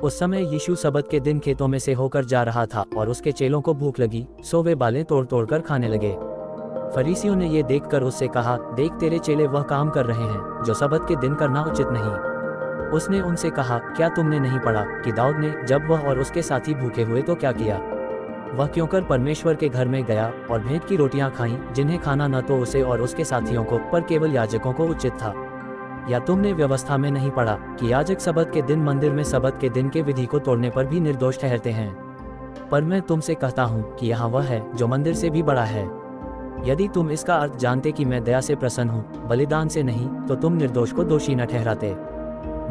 उस समय यीशु सब्त के दिन खेतों में से होकर जा रहा था और उसके चेलों को भूख लगी, सो वे बालें तोड़ तोड़ कर खाने लगे। फरीसियों ने ये देखकर उससे कहा, देख तेरे चेले वह काम कर रहे हैं जो सब्त के दिन करना उचित नहीं। उसने उनसे कहा, क्या तुमने नहीं पढ़ा कि दाऊद ने जब वह और उसके साथी भूखे हुए तो क्या किया? वह क्यों कर परमेश्वर के घर में गया और भेंट की रोटियां खाईं, जिन्हें खाना न तो उसे और उसके साथियों को पर केवल याजकों को उचित था। या तुमने व्यवस्था में नहीं पढ़ा कि याजक सब्त के दिन मंदिर में सब्त के दिन के विधि को तोड़ने पर भी निर्दोष ठहरते हैं? पर मैं तुमसे कहता हूँ कि यहाँ वह है जो मंदिर से भी बड़ा है। यदि तुम इसका अर्थ जानते कि मैं दया से प्रसन्न हूँ, बलिदान से नहीं, तो तुम निर्दोष को दोषी न ठहराते।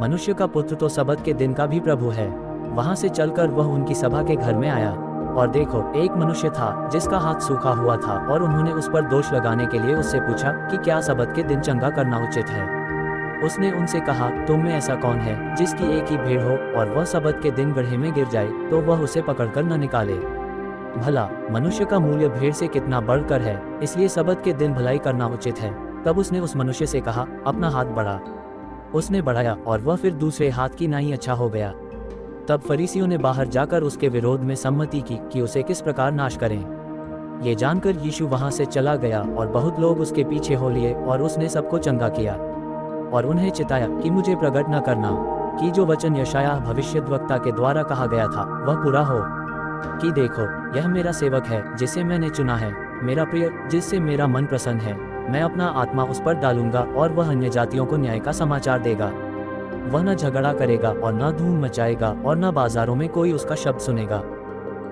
मनुष्य का पुत्र तो सब्त के दिन का भी प्रभु है। वहाँ से चलकर वह उनकी सभा के घर में आया, और देखो, एक मनुष्य था जिसका हाथ सूखा हुआ था, और उन्होंने उस पर दोष लगाने के लिए उससे पूछा कि क्या सब्त के दिन चंगा करना उचित है। उसने उनसे कहा, तुम में ऐसा कौन है जिसकी एक ही भेड़ हो और वह सब्त के दिन गड्ढे में गिर जाए तो वह उसे पकड़कर न निकाले? भला मनुष्य का मूल्य भेड़ से कितना बढ़कर है, इसलिए सब्त के दिन भलाई करना उचित है। तब उसने उस मनुष्य से कहा, अपना हाथ बढ़ा। उसने बढ़ाया और वह फिर दूसरे हाथ की नाई अच्छा हो गया। तब फरीसियों ने बाहर जाकर उसके विरोध में सम्मति की कि उसे किस प्रकार नाश करें। ये जानकर यीशु वहां से चला गया और बहुत लोग उसके पीछे हो लिए, और उसने सबको चंगा किया और उन्हें चिताया कि मुझे प्रकट न करना कि जो वचन यशायाह भविष्यद्वक्ता के द्वारा कहा गया था वह पूरा हो, कि देखो, यह मेरा सेवक है जिसे मैंने चुना है, मेरा प्रिय जिससे मेरा मन प्रसन्न है। मैं अपना आत्मा उस पर डालूंगा और वह अन्य जातियों को न्याय का समाचार देगा। वह न झगड़ा करेगा और न धूम मचाएगा और न बाजारों में कोई उसका शब्द सुनेगा।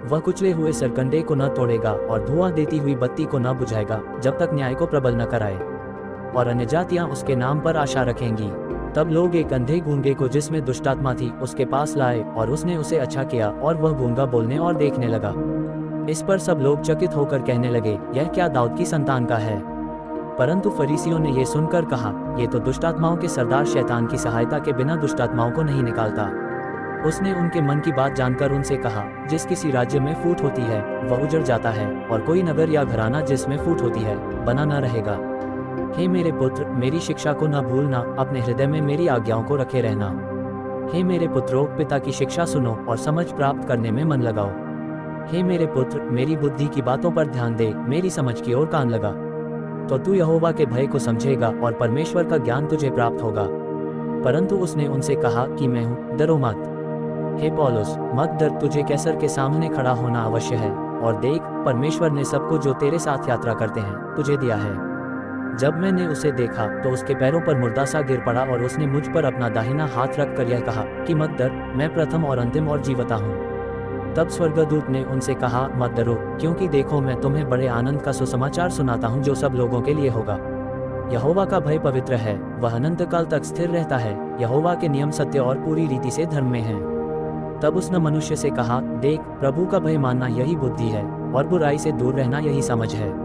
वह कुचले हुए सरकंडे को न तोड़ेगा और धुआं देती हुई बत्ती को न बुझाएगा, जब तक न्याय को प्रबल न कराए। और अन्य जातियां उसके नाम पर आशा रखेंगी। तब लोग एक अंधे गूंगे को जिसमें दुष्टात्मा थी उसके पास लाए, और उसने उसे अच्छा किया, और वह गूंगा बोलने और देखने लगा। इस पर सब लोग चकित होकर कहने लगे, यह क्या दाऊद की संतान का है? परंतु फरीसियों ने यह सुनकर कहा, ये तो दुष्टात्माओं के सरदार शैतान की सहायता के बिना दुष्टात्माओं को नहीं निकालता। उसने उनके मन की बात जानकर उनसे कहा, जिस किसी राज्य में फूट होती है वह उजड़ जाता है, और कोई नगर या घराना जिसमें फूट होती है बना न रहेगा। हे मेरे पुत्र, मेरी शिक्षा को न भूलना, अपने हृदय में मेरी आज्ञाओं को रखे रहना। हे मेरे पुत्रों, पिता की शिक्षा सुनो और समझ प्राप्त करने में मन लगाओ। हे मेरे पुत्र, मेरी बुद्धि की बातों पर ध्यान दे, मेरी समझ की ओर कान लगा, तो तू यहोवा के भय को समझेगा और परमेश्वर का ज्ञान तुझे प्राप्त होगा। परंतु उसने उनसे कहा कि मैं हूँ, डरो मत। हे पौलुस, मत डर, तुझे कैसर के सामने खड़ा होना अवश्य है, और देख, परमेश्वर ने सबको जो तेरे साथ यात्रा करते हैं तुझे दिया है। जब मैंने उसे देखा तो उसके पैरों पर मुर्दा सा गिर पड़ा, और उसने मुझ पर अपना दाहिना हाथ रख कर यह कहा कि मत डर, मैं प्रथम और अंतिम और जीवता हूँ। तब स्वर्गदूत ने उनसे कहा, मत डरो, क्योंकि देखो, मैं तुम्हें बड़े आनंद का सुसमाचार सुनाता हूँ जो सब लोगों के लिए होगा। यहोवा का भय पवित्र है, वह अनंत काल तक स्थिर रहता है। यहोवा के नियम सत्य और पूरी रीति से धर्म में हैं। तब उसने मनुष्य से कहा, देख, प्रभु का भय मानना यही बुद्धि है, और बुराई से दूर रहना यही समझ है।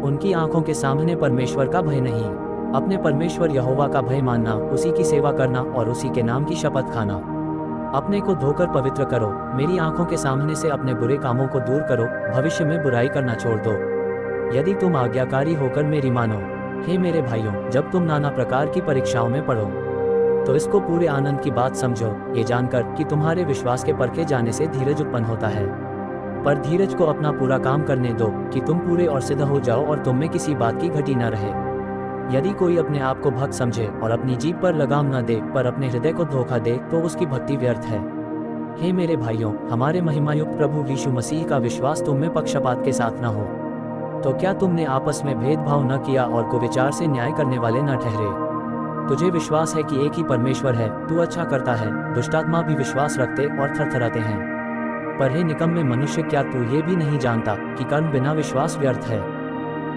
उनकी आंखों के सामने परमेश्वर का भय नहीं, अपने परमेश्वर यहोवा का भय मानना, उसी की सेवा करना और उसी के नाम की शपथ खाना। अपने को धोकर पवित्र करो, मेरी आंखों के सामने से अपने बुरे कामों को दूर करो, भविष्य में बुराई करना छोड़ दो, यदि तुम आज्ञाकारी होकर मेरी मानो। हे मेरे भाइयों, जब तुम नाना प्रकार की परीक्षाओं में पड़ो तो इसको पूरे आनंद की बात समझो, ये जानकर कि तुम्हारे विश्वास के परखे जाने से धीरज उत्पन्न होता है। पर धीरज को अपना पूरा काम करने दो, कि तुम पूरे और सिद्ध हो जाओ और तुम में किसी बात की घटी न रहे। यदि कोई अपने आप को भक्त समझे और अपनी जीभ पर लगाम न दे, पर अपने हृदय को धोखा दे, तो उसकी भक्ति व्यर्थ है। हे मेरे भाइयों, हमारे महिमायुक्त प्रभु यीशु मसीह का विश्वास तुम में पक्षपात के साथ न हो। तो क्या तुमने आपस में भेदभाव न किया और कुविचार से न्याय करने वाले न ठहरे? तुझे विश्वास है कि एक ही परमेश्वर है, तू अच्छा करता है, दुष्टात्मा भी विश्वास रखते और थरथराते हैं। पर हे निकम्मे मनुष्य, क्या तू ये भी नहीं जानता कि कर्म बिना विश्वास व्यर्थ है?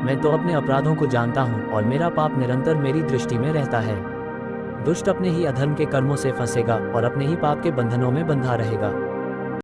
मैं तो अपने अपराधों को जानता हूँ, और मेरा पाप निरंतर मेरी दृष्टि में रहता है। दुष्ट अपने ही अधर्म के कर्मों से फंसेगा और अपने ही पाप के बंधनों में बंधा रहेगा।